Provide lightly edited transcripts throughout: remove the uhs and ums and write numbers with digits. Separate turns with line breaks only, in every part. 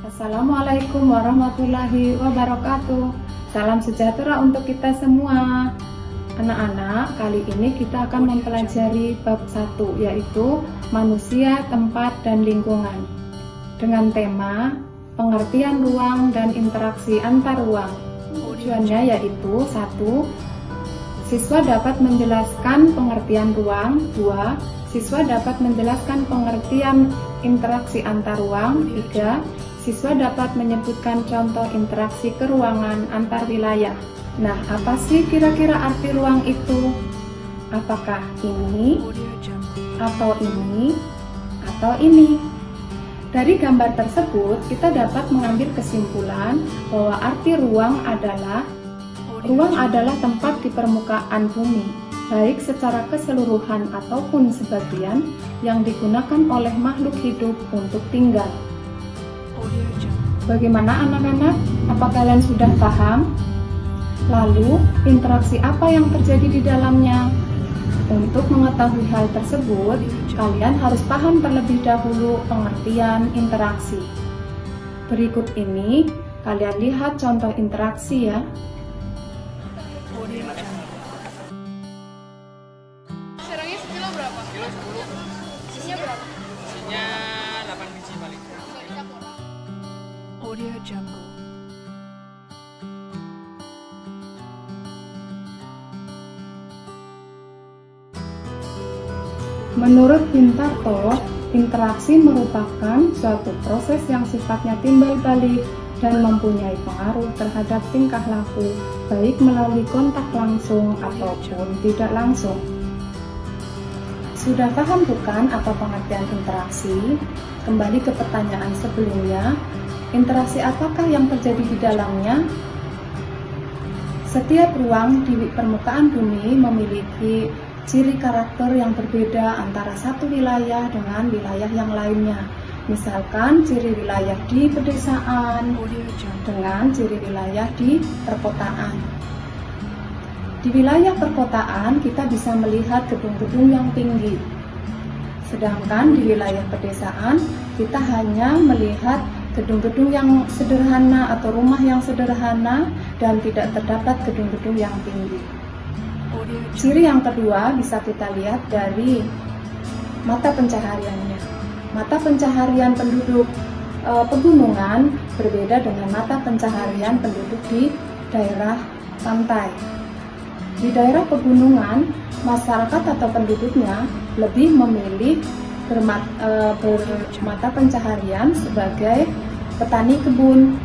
Assalamualaikum warahmatullahi wabarakatuh. Salam sejahtera untuk kita semua. Anak-anak, kali ini kita akan mempelajari bab 1, yaitu manusia, tempat, dan lingkungan, dengan tema pengertian ruang dan interaksi antar ruang. Tujuannya yaitu 1. Siswa dapat menjelaskan pengertian ruang. 2. Siswa dapat menjelaskan pengertian interaksi antar ruang. 3. Siswa dapat menyebutkan contoh interaksi keruangan antar wilayah. Nah, apa sih kira-kira arti ruang itu? Apakah ini, atau ini, atau ini? Dari gambar tersebut, kita dapat mengambil kesimpulan bahwa arti ruang adalah tempat di permukaan bumi, baik secara keseluruhan ataupun sebagian, yang digunakan oleh makhluk hidup untuk tinggal. Bagaimana anak-anak? Apa kalian sudah paham? Lalu, interaksi apa yang terjadi di dalamnya? Untuk mengetahui hal tersebut, kalian harus paham terlebih dahulu pengertian interaksi. Berikut ini, kalian lihat contoh interaksi ya.
Serangnya sekilo berapa?
Kilo 10.
Isinya berapa?
Isinya 8 biji paling.
Menurut Bintarto, interaksi merupakan suatu proses yang sifatnya timbal balik dan mempunyai pengaruh terhadap tingkah laku, baik melalui kontak langsung ataupun tidak langsung. Sudah paham bukan apa pengertian interaksi? Kembali ke pertanyaan sebelumnya, interaksi apakah yang terjadi di dalamnya? Setiap ruang di permukaan bumi memiliki ciri karakter yang berbeda antara satu wilayah dengan wilayah yang lainnya. Misalkan ciri wilayah di pedesaan dengan ciri wilayah di perkotaan. Di wilayah perkotaan kita bisa melihat gedung-gedung yang tinggi. Sedangkan di wilayah pedesaan kita hanya melihat gedung-gedung yang sederhana atau rumah yang sederhana dan tidak terdapat gedung-gedung yang tinggi. Ciri yang kedua bisa kita lihat dari mata pencahariannya. Mata pencaharian penduduk pegunungan berbeda dengan mata pencaharian penduduk di daerah pantai. Di daerah pegunungan, masyarakat atau penduduknya lebih memilih bermata pencaharian sebagai petani kebun.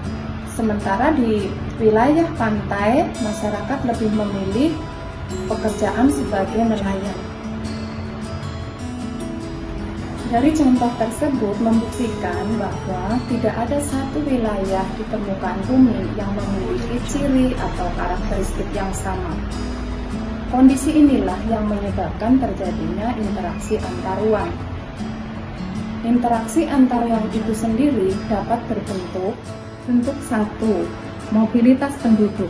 Sementara di wilayah pantai, masyarakat lebih memilih pekerjaan sebagai nelayan. Dari contoh tersebut membuktikan bahwa tidak ada satu wilayah di permukaan bumi yang memiliki ciri atau karakteristik yang sama. Kondisi inilah yang menyebabkan terjadinya interaksi antar ruang. Interaksi antar ruang itu sendiri dapat berbentuk 1. Mobilitas penduduk.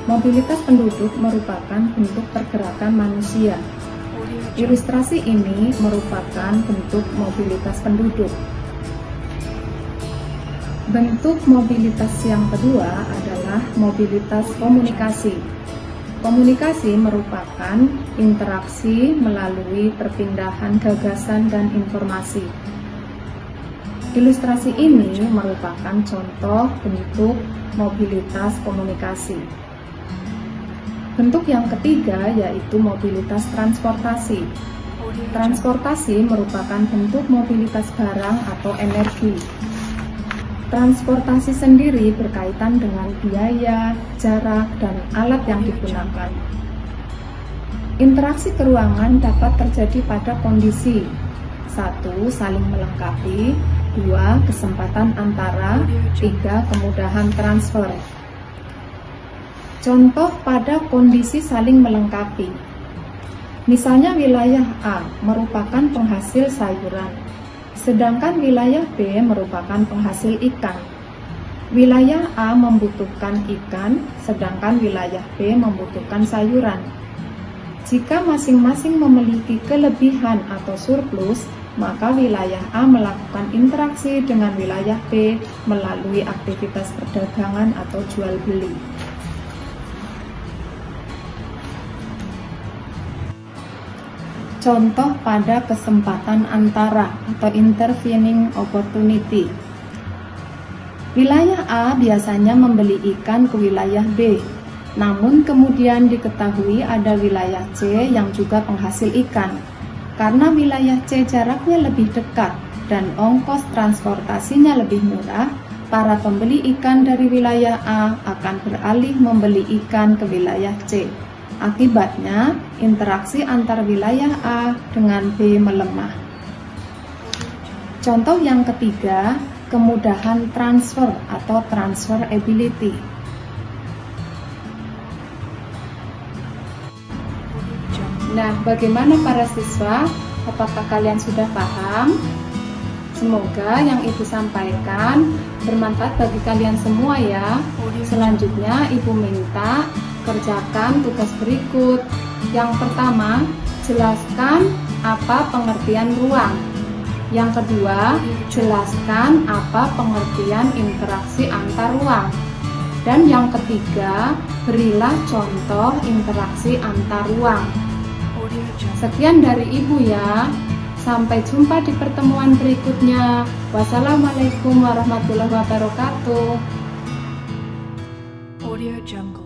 Mobilitas penduduk merupakan bentuk pergerakan manusia. Ilustrasi ini merupakan bentuk mobilitas penduduk. Bentuk mobilitas yang kedua adalah mobilitas komunikasi. Komunikasi merupakan interaksi melalui perpindahan gagasan dan informasi. Ilustrasi ini merupakan contoh bentuk mobilitas komunikasi. Bentuk yang ketiga yaitu mobilitas transportasi. Transportasi merupakan bentuk mobilitas barang atau energi. Transportasi sendiri berkaitan dengan biaya, jarak, dan alat yang digunakan. Interaksi keruangan dapat terjadi pada kondisi 1. Saling melengkapi. 2. Kesempatan antara. 3. Kemudahan transfer. Contoh pada kondisi saling melengkapi. Misalnya wilayah A merupakan penghasil sayuran, sedangkan wilayah B merupakan penghasil ikan. Wilayah A membutuhkan ikan, sedangkan wilayah B membutuhkan sayuran. Jika masing-masing memiliki kelebihan atau surplus, maka wilayah A melakukan interaksi dengan wilayah B melalui aktivitas perdagangan atau jual beli. Contoh pada kesempatan antara atau intervening opportunity. Wilayah A biasanya membeli ikan ke wilayah B, namun kemudian diketahui ada wilayah C yang juga penghasil ikan. Karena wilayah C jaraknya lebih dekat dan ongkos transportasinya lebih murah, para pembeli ikan dari wilayah A akan beralih membeli ikan ke wilayah C. Akibatnya, interaksi antar wilayah A dengan B melemah. Contoh yang ketiga, kemudahan transfer atau transferability. Nah, bagaimana para siswa? Apakah kalian sudah paham? Semoga yang Ibu sampaikan bermanfaat bagi kalian semua ya. Selanjutnya Ibu minta kerjakan tugas berikut. Yang pertama, jelaskan apa pengertian ruang. Yang kedua, jelaskan apa pengertian interaksi antar ruang. Dan yang ketiga, berilah contoh interaksi antar ruang. Sekian dari Ibu ya. Sampai jumpa di pertemuan berikutnya. Wassalamualaikum warahmatullahi wabarakatuh.
Audio Jungle.